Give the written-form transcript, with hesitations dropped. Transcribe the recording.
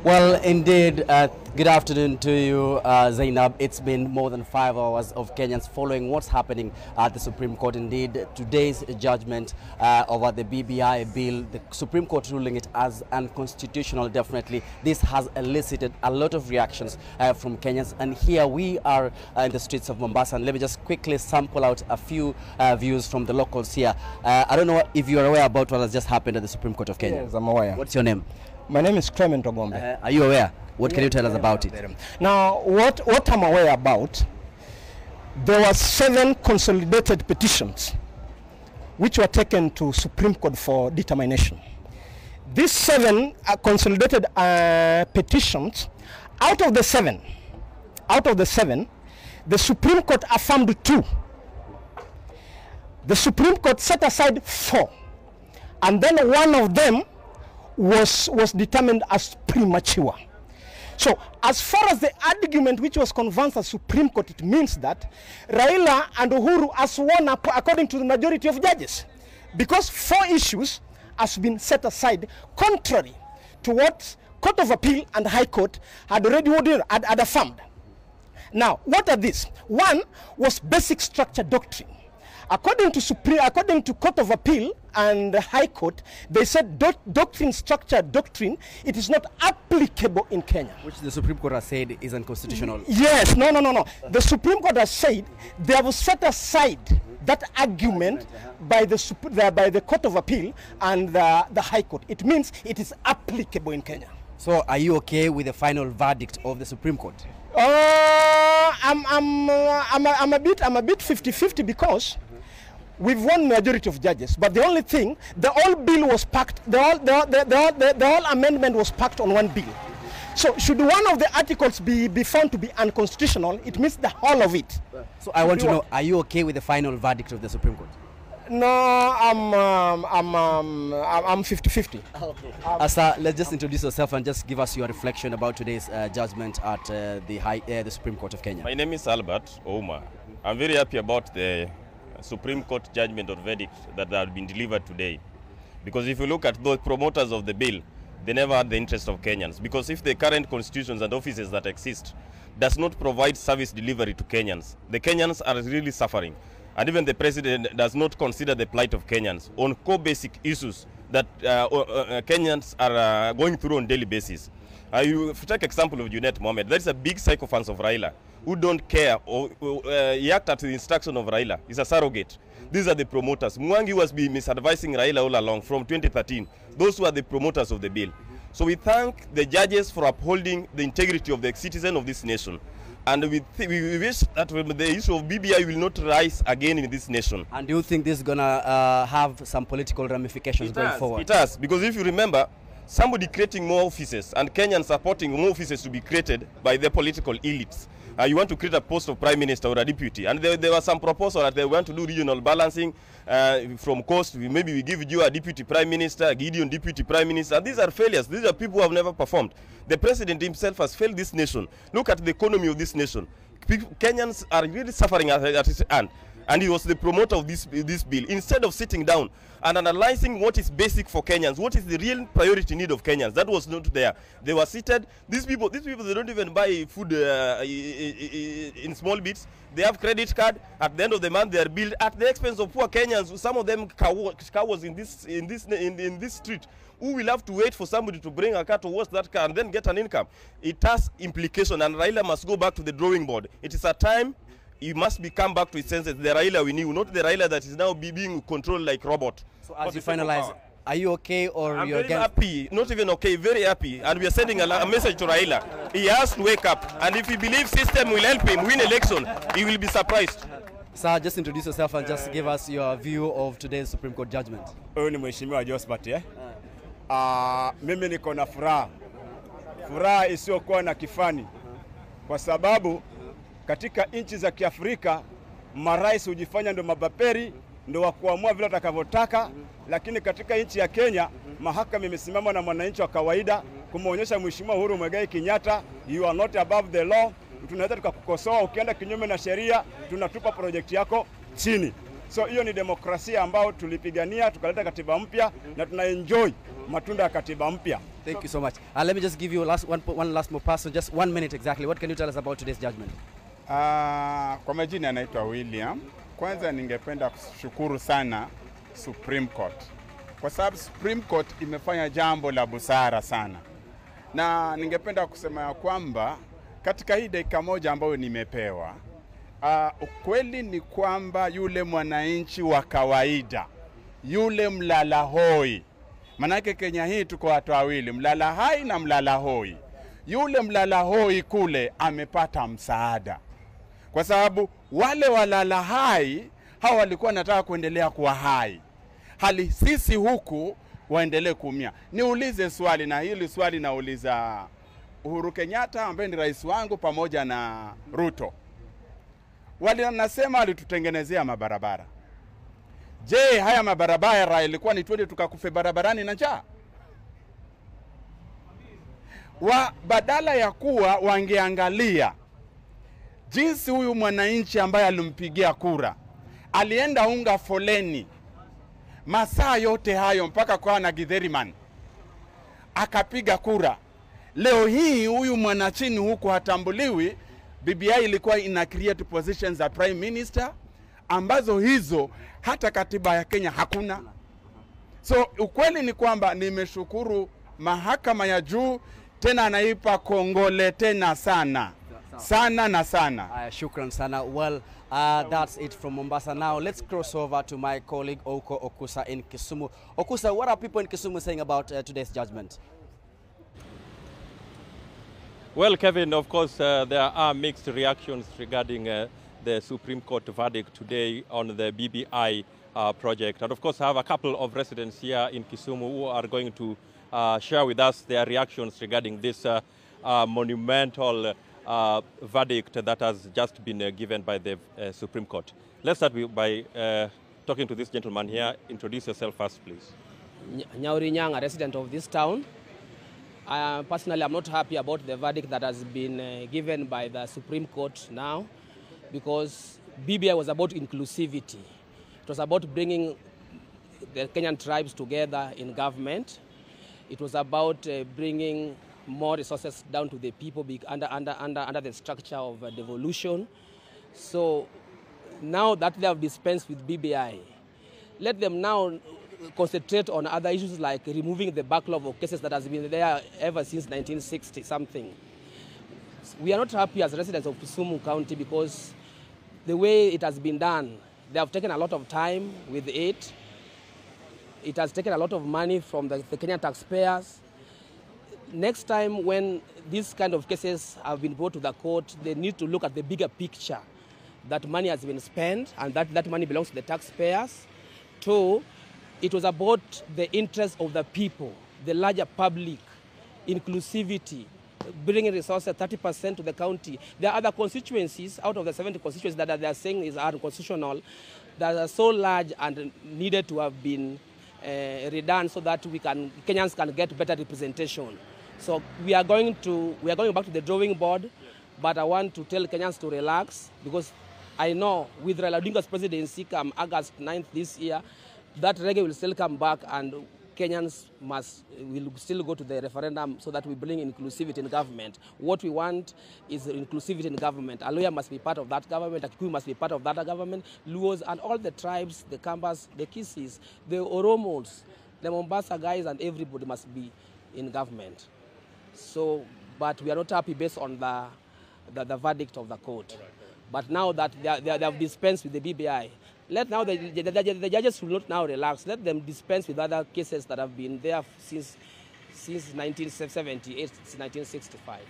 Well, indeed, good afternoon to you, Zainab. It's been more than 5 hours of Kenyans following what's happening at the Supreme Court. Indeed, today's judgment over the BBI bill, the Supreme Court ruling it as unconstitutional, definitely. This has elicited a lot of reactions from Kenyans. And here we are in the streets of Mombasa. And let me just quickly sample out a few views from the locals here. I don't know if you're aware about what has just happened at the Supreme Court of Kenya. Yes, I'm aware. What's your name? My name is Clement Ogombe. Are you aware? What can you tell us about it? Now, what I'm aware about, there were 7 consolidated petitions which were taken to Supreme Court for determination. These 7 consolidated petitions, out of the 7, the Supreme Court affirmed 2. The Supreme Court set aside 4, and then one of them was determined as premature. So as far as the argument which was convinced at Supreme Court, it means that Raila and Uhuru has won according to the majority of judges, because 4 issues has been set aside contrary to what Court of Appeal and High Court had already had affirmed. Now, what are these? One was basic structure doctrine. According to Court of Appeal and the High Court, they said structure doctrine, it is not applicable in Kenya. Which the Supreme Court has said is unconstitutional. Yes, no. The Supreme Court has said they have set aside that argument by the Court of Appeal and the High Court. It means it is applicable in Kenya. So are you okay with the final verdict of the Supreme Court? I'm a bit 50-50 because we've won majority of judges, but the only thing, the whole bill was packed, the whole amendment was packed on one bill. So should one of the articles be found to be unconstitutional, it means the whole of it. So I want to know, are you okay with the final verdict of the Supreme Court? No, I'm 50-50. Okay. Asa, let's just introduce yourself and just give us your reflection about today's judgment at the Supreme Court of Kenya. My name is Albert Ouma. I'm very happy about the Supreme Court judgment or verdict that have been delivered today. Because if you look at the promoters of the bill, they never had the interest of Kenyans. Because if the current constitutions and offices that exist does not provide service delivery to Kenyans, the Kenyans are really suffering. And even the president does not consider the plight of Kenyans on core basic issues that Kenyans are going through on a daily basis. You take example of Junet Mohammed. That is a big sycophant of Raila who don't care or he act at the instruction of Raila. He's a surrogate. These are the promoters. Mwangi was misadvising Raila all along from 2013. Those were the promoters of the bill. So we thank the judges for upholding the integrity of the citizen of this nation. And we wish that the issue of BBI will not rise again in this nation. And do you think this is going to have some political ramifications going forward? It has, because if you remember, somebody creating more offices and Kenyans supporting more offices to be created by the political elites. You want to create a post of prime minister or a deputy. And there was some proposal that they want to do regional balancing from coast. Maybe we give you a deputy prime minister, Gideon deputy prime minister. And these are failures. These are people who have never performed. The president himself has failed this nation. Look at the economy of this nation. Kenyans are really suffering at his hand. And he was the promoter of this bill. Instead of sitting down and analyzing what is basic for Kenyans, what is the real priority need of Kenyans, that was not there. They were seated. These people, they don't even buy food in small bits. They have credit card. At the end of the month, they are billed at the expense of poor Kenyans. Some of them cowards in this street, who will have to wait for somebody to bring a car to wash that car and then get an income. It has implication, and Raila must go back to the drawing board. It is a time. He must come back to his senses. The Raila we knew, not the Raila that is now being controlled like robot. So as you finalize, are you okay or I'm you're very happy, not even okay, very happy. And we are sending a message to Raila. He has to wake up. And if he believes system will help him win election, he will be surprised. Sir, just introduce yourself and just give us your view of today's Supreme Court judgment. Huyu ni Mheshimiwa Josephat, mimi niko na furaha isiyokuwa na kifani, kwa sababu katika nchi za Kiafrika marais hujifanya ndo mabaperi, ndo wa kuamua vile watakavyotaka, lakini katika nchi ya Kenya mahakama imesimama na mwananchi wa kawaida kumuonyesha Mheshimiwa Uhuru Muigai Kenyatta, you are not above the law. Tunaweza tukakukosoa ukienda kinyume na sheria, tunatupa project yako chini. So hiyo ni demokrasia ambao tulipigania, tukaleta katiba mpya na tunaenjoy matunda ya katiba mpya. Thank you so much. Let me just give you one last more person, just 1 minute exactly. What can you tell us about today's judgment? Kwa majina anaitwa William. Kwanza ningependa kushukuru sana Supreme Court. Kwa sababu Supreme Court imefanya jambo la busara sana. Na ningependa kusema ya kwamba katika hii dakika moja ambayo nimepewa, ukweli ni kwamba yule mwananchi wa kawaida, yule mlala hoi, manake Kenya hii tuko watu wawili, mlala hai na mlala hoi. Yule mlala hoi kule amepata msaada. Kwa sababu wale walala hai, hawa walikuwa nataka kuendelea kuwa hai. Hali sisi huku waendelee kuumia. Niulize swali, na hili swali nauliza Uhuru Kenyatta ambaye ni rais wangu pamoja na Ruto. Nasema alitutengenezea mabarabara. Je, haya mabarabara ilikuwa ni twende tukakufe barabarani na njaa? Badala ya kuwa wangeangalia jinsi huyu mwananchi ambaye alimpigia kura alienda unga foleni masaa yote hayo mpaka kwa na Githeriman akapiga kura. Leo hii huyu mwanachini huku hatambuliwi. BBI ilikuwa ina create positions za prime minister ambazo hizo hata katiba ya Kenya hakuna. So ukweli ni kwamba nimeshukuru mahakama ya juu, tena anaipa kongole tena sana. Sana na sana. Shukran sana. Well, that's it from Mombasa. Now let's cross over to my colleague Okusa in Kisumu. Okusa, what are people in Kisumu saying about today's judgment? Well, Kevin, of course, there are mixed reactions regarding the Supreme Court verdict today on the BBI project. And of course, I have a couple of residents here in Kisumu who are going to share with us their reactions regarding this monumental verdict that has just been given by the Supreme Court. Let's start by talking to this gentleman here. Introduce yourself first, please. Nyauri Nyang, a resident of this town. Personally, I'm not happy about the verdict that has been given by the Supreme Court now, because BBI was about inclusivity. It was about bringing the Kenyan tribes together in government. It was about bringing more resources down to the people under the structure of devolution. So now that they have dispensed with BBI, let them now concentrate on other issues like removing the backlog of cases that has been there ever since 1960 something. We are not happy as residents of Kisumu County because the way it has been done, they have taken a lot of time with it. It has taken a lot of money from the Kenyan taxpayers. Next time when these kind of cases have been brought to the court, they need to look at the bigger picture. That money has been spent and that money belongs to the taxpayers. Two, it was about the interest of the people, the larger public, inclusivity, bringing resources 30% to the county. There are other constituencies out of the 70 constituencies that they are saying are unconstitutional that are so large and needed to have been redone so that Kenyans can get better representation. So we are going back to the drawing board, but I want to tell Kenyans to relax because I know with Raila Odinga's presidency come August 9th this year, that reggae will still come back and Kenyans will still go to the referendum so that we bring inclusivity in government. What we want is inclusivity in government. Aloya must be part of that government, Akikuyu must be part of that government, Luos and all the tribes, the Kambas, the Kisis, the Oromos, the Mombasa guys and everybody must be in government. So, but we are not happy based on the verdict of the court. But now that they have dispensed with the BBI, let now the judges will not now relax. Let them dispense with other cases that have been there since 1978, since 1965.